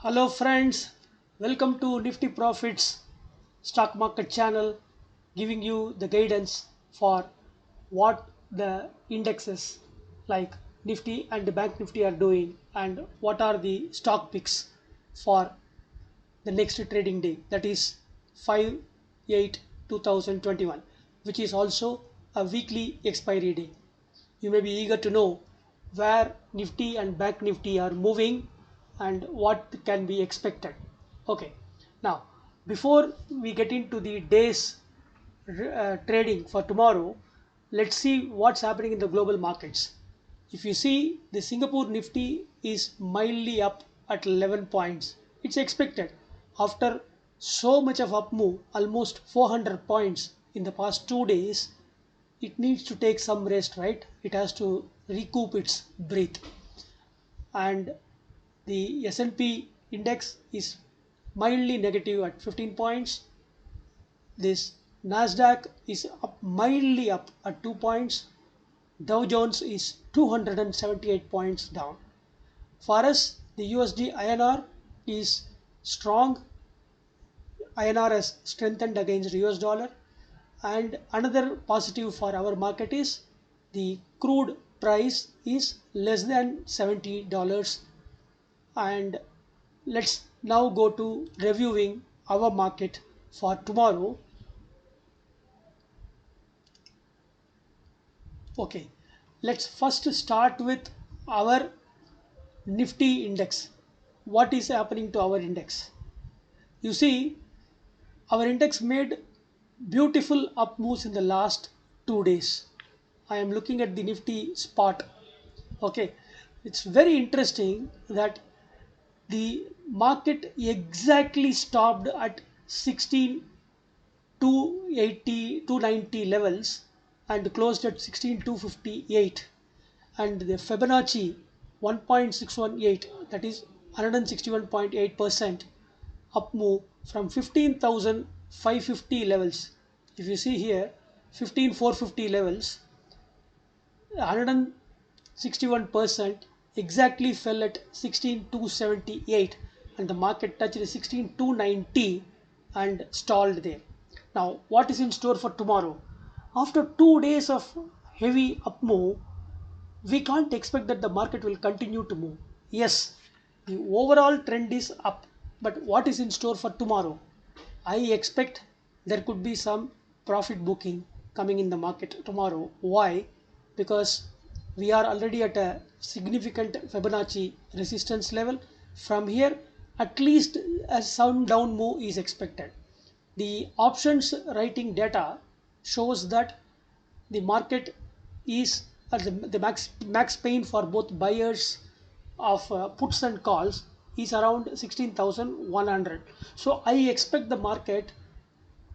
Hello friends, welcome to Nifty Profits stock market channel, giving you the guidance for what the indexes like Nifty and the Bank Nifty are doing and what are the stock picks for the next trading day, that is 5/8 2021, which is also a weekly expiry day. You may be eager to know where Nifty and Bank Nifty are moving and what can be expected. Okay, now before we get into the day's trading for tomorrow, let's see what's happening in the global markets. If you see, the Singapore Nifty is mildly up at 11 points. It's expected after so much of up move, almost 400 points in the past 2 days. It needs to take some rest, right? It has to recoup its breath. And the S&P index is mildly negative at 15 points. This Nasdaq is up mildly up at 2 points. Dow Jones is 278 points down. For us, the USD INR is strong. INR has strengthened against US dollar. And another positive for our market is the crude price is less than $70. And let's now go to reviewing our market for tomorrow. Okay, let's first start with our Nifty index. What is happening to our index? You see, our index made beautiful up moves in the last 2 days. I am looking at the Nifty spot. Okay, it's very interesting that the market exactly stopped at 16,280, 290 levels and closed at 16,258, and the Fibonacci 1.618, that is 161.8% up move from 15,550 levels. If you see here, 15,450 levels, 161% exactly fell at 16,278, and the market touched 16,290 and stalled there. Now, what is in store for tomorrow? After 2 days of heavy up move, we can't expect that the market will continue to move. Yes, the overall trend is up, but what is in store for tomorrow? I expect there could be some profit booking coming in the market tomorrow. Why? Because we are already at a significant Fibonacci resistance level. From here, at least a some down move is expected. The options writing data shows that the market is at the max pain for both buyers of puts and calls is around 16,100. So I expect the market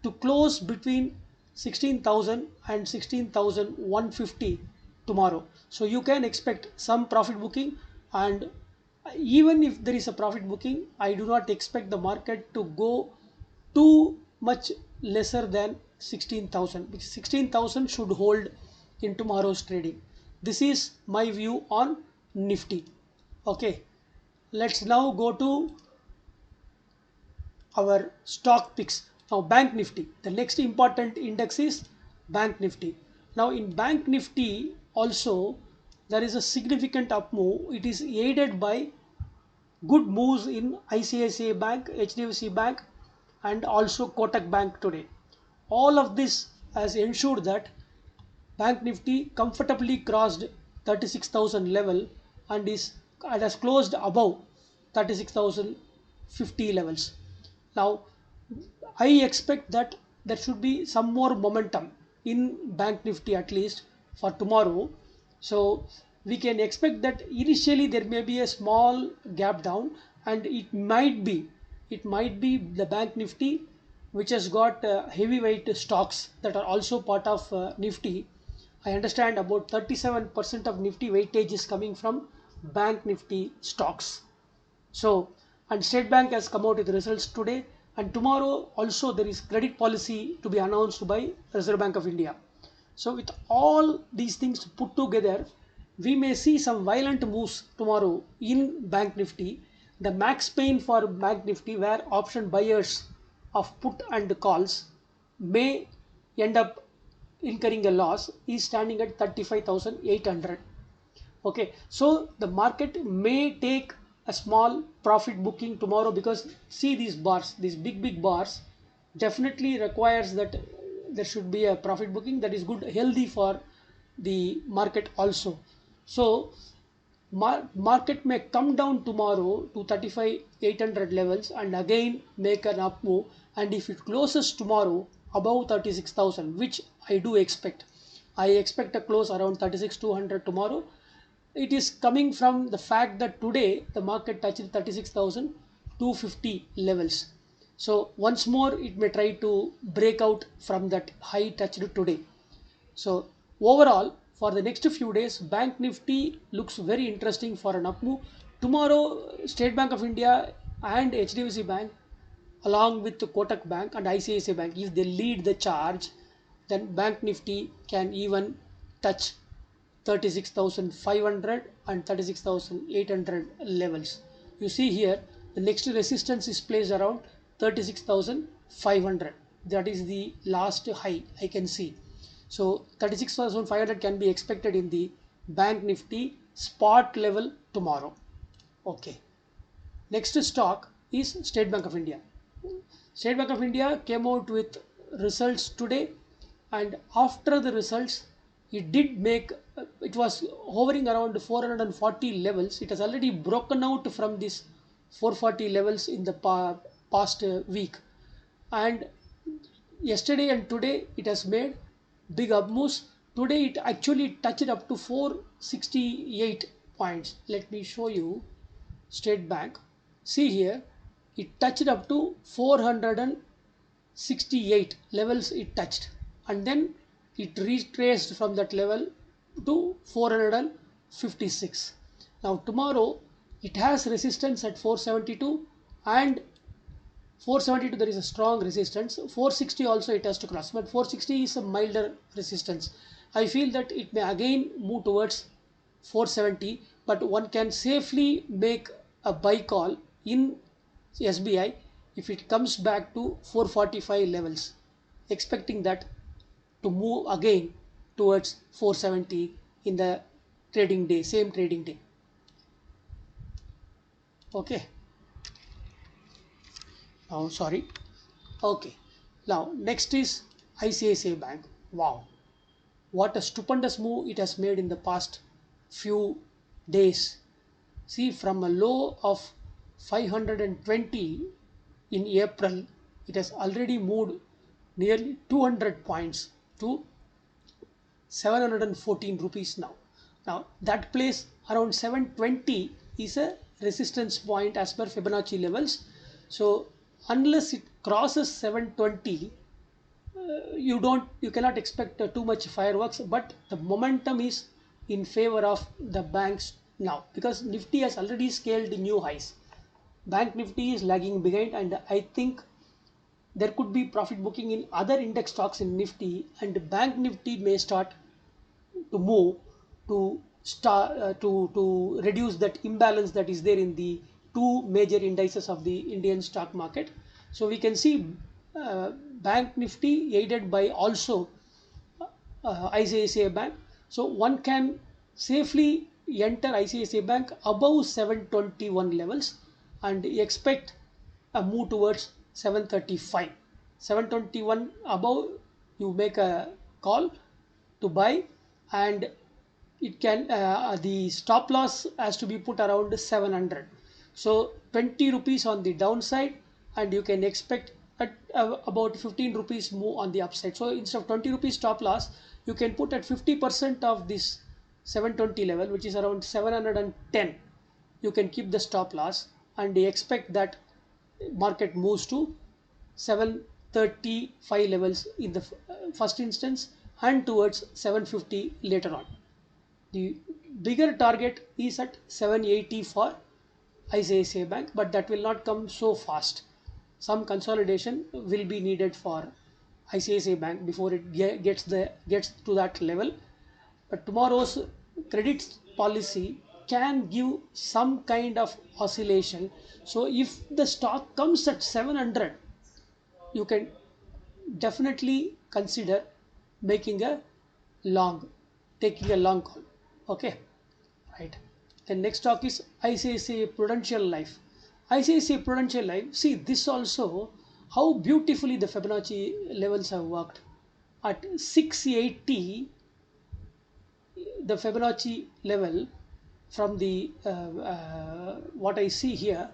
to close between 16,000 and 16,150 tomorrow. So you can expect some profit booking, and even if there is a profit booking, I do not expect the market to go too much lesser than 16,000, because 16,000 should hold in tomorrow's trading. This is my view on Nifty. Okay, let's now go to our stock picks. Now, Bank Nifty, the next important index is Bank Nifty. Now, in Bank Nifty also there is a significant up move. It is aided by good moves in ICICI Bank, HDFC Bank, and also Kotak Bank today. All of this has ensured that Bank Nifty comfortably crossed 36,000 level and has closed above 36,050 levels. Now, I expect that there should be some more momentum in Bank Nifty at least for tomorrow. So we can expect that initially there may be a small gap down, and it might be the Bank Nifty which has got heavyweight stocks that are also part of Nifty. I understand about 37% of Nifty weightage is coming from Bank Nifty stocks. So, and State Bank has come out with results today, and tomorrow also there is credit policy to be announced by Reserve Bank of India. So, with all these things put together, we may see some violent moves tomorrow in Bank Nifty. The max pain for Bank Nifty, where option buyers of put and calls may end up incurring a loss, is standing at 35,800. Okay, so the market may take a small profit booking tomorrow, because see these bars, these big bars definitely requires that there should be a profit booking. That is good, healthy for the market also. So market may come down tomorrow to 35,800 levels and again make an up move, and if it closes tomorrow above 36,000, which I do expect, I expect a close around 36,200 tomorrow. It is coming from the fact that today the market touched 36,250 levels. So once more it may try to break out from that high touched today. So overall, for the next few days, Bank Nifty looks very interesting for an up move. Tomorrow, State Bank of India and HDFC Bank, along with the Kotak Bank and ICICI Bank, if they lead the charge, then Bank Nifty can even touch 36,500 and 36,800 levels. You see here, the next resistance is placed around 36,500. That is the last high I can see. So 36,500 can be expected in the Bank Nifty spot level tomorrow. Okay. Next stock is State Bank of India. State Bank of India came out with results today, and after the results, it did make, it was hovering around 440 levels. It has already broken out from this 440 levels in the past week, and yesterday and today it has made big up moves. Today it actually touched up to 468 points. Let me show you State Bank. See here, it touched up to 468 levels it touched, and then it retraced from that level to 456. Now tomorrow it has resistance at 472, and 472 there is a strong resistance. 460 also it has to cross, but 460 is a milder resistance. I feel that it may again move towards 470, but one can safely make a buy call in SBI if it comes back to 445 levels, expecting that to move again towards 470 in the trading day, same trading day. Okay. Oh, sorry. Okay. Now next is ICICI Bank. Wow, what a stupendous move it has made in the past few days. See, from a low of 520 in April, it has already moved nearly 200 points to 714 rupees now. Now that place around 720 is a resistance point as per Fibonacci levels. So unless it crosses 720, you cannot expect too much fireworks, but the momentum is in favor of the banks now, because Nifty has already scaled new highs. Bank Nifty is lagging behind, and I think there could be profit booking in other index stocks in Nifty, and Bank Nifty may start to move to to reduce that imbalance that is there in the two major indices of the Indian stock market. So we can see Bank Nifty aided by also ICICI Bank. So one can safely enter ICICI Bank above 721 levels and expect a move towards 735. 721 above, you make a call to buy, and it can the stop loss has to be put around 700. So 20 rupees on the downside, and you can expect at about 15 rupees move on the upside. So instead of 20 rupees stop loss, you can put at 50% of this 720 level, which is around 710. You can keep the stop loss and expect that market moves to 735 levels in the first instance, and towards 750 later on. The bigger target is at 780 for ICICI Bank, but that will not come so fast. Some consolidation will be needed for ICICI Bank before it gets to that level. But tomorrow's credit policy can give some kind of oscillation. So if the stock comes at 700, you can definitely consider making a long, taking a long call. Okay, right. The next stock is ICICI Prudential Life. ICICI Prudential Life, see this also, how beautifully the Fibonacci levels have worked. At 680, the Fibonacci level from the what I see here,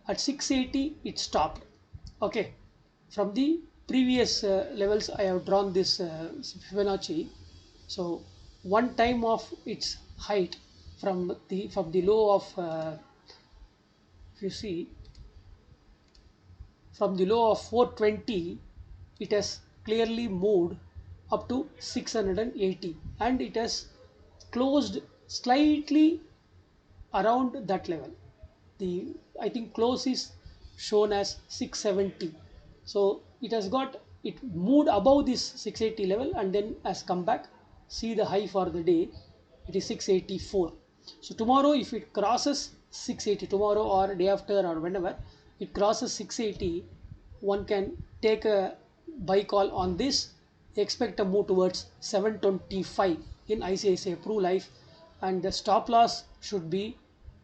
at 680 it stopped. Okay, from the previous levels I have drawn this Fibonacci. So one time of its height from the low of if you see, from the low of 420, it has clearly moved up to 680, and it has closed slightly around that level. The, I think close is shown as 670. So it has got, it moved above this 680 level and then has come back. See the high for the day, it is 684. So tomorrow if it crosses 680, tomorrow or day after or whenever it crosses 680, one can take a buy call on this. Expect a move towards 725 in ICICI Pru Life, and the stop loss should be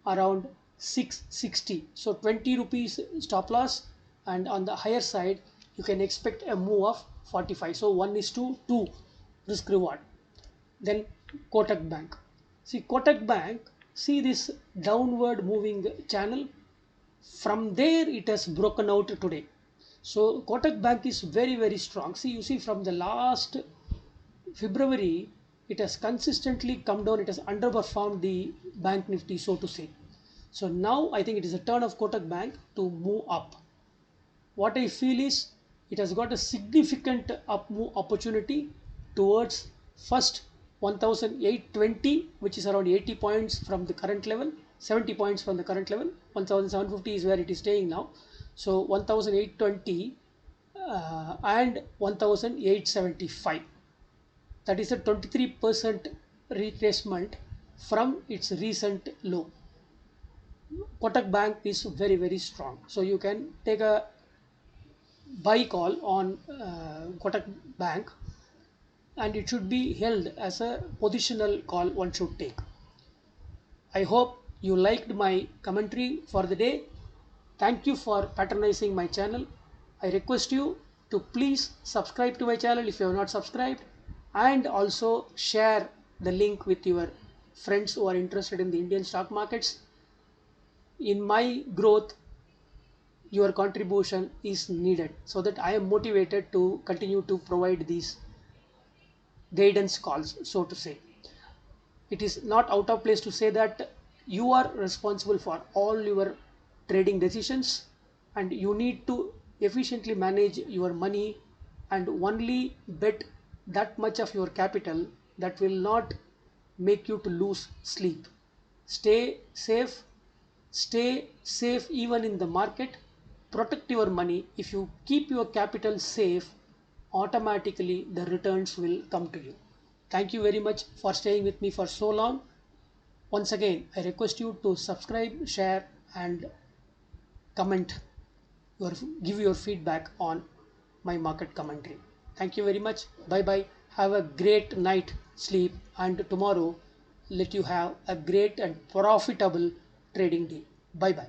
around 660. So 20 rupees stop loss, and on the higher side you can expect a move of 45. So 1:2 risk reward. Then Kotak Bank. See Kotak Bank, see this downward moving channel. From there it has broken out today. So Kotak Bank is very strong. See, you see from the last February, it has consistently come down. It has underperformed the bank nifty, so to say. So now I think it is a turn of Kotak Bank to move up. What I feel is it has got a significant up move opportunity towards first 1820, which is around 80 points from the current level, 70 points from the current level. 1750 is where it is staying now. So 1820 and 1875. That is a 23% retracement from its recent low. Kotak Bank is very strong. So you can take a buy call on Kotak Bank, and it should be held as a positional call one should take. I hope you liked my commentary for the day. Thank you for patronizing my channel. I request you to please subscribe to my channel if you have not subscribed, and also share the link with your friends who are interested in the Indian stock markets. In my growth, your contribution is needed so that I am motivated to continue to provide these guidance calls, so to say. It is not out of place to say that you are responsible for all your trading decisions, and you need to efficiently manage your money and only bet that much of your capital that will not make you to lose sleep. Stay safe, stay safe even in the market. Protect your money. If you keep your capital safe, automatically the returns will come to you. Thank you very much for staying with me for so long. Once again, I request you to subscribe, share, and comment your, give your feedback on my market commentary. Thank you very much. Bye bye. Have a great night sleep, and tomorrow let you have a great and profitable trading day. Bye bye.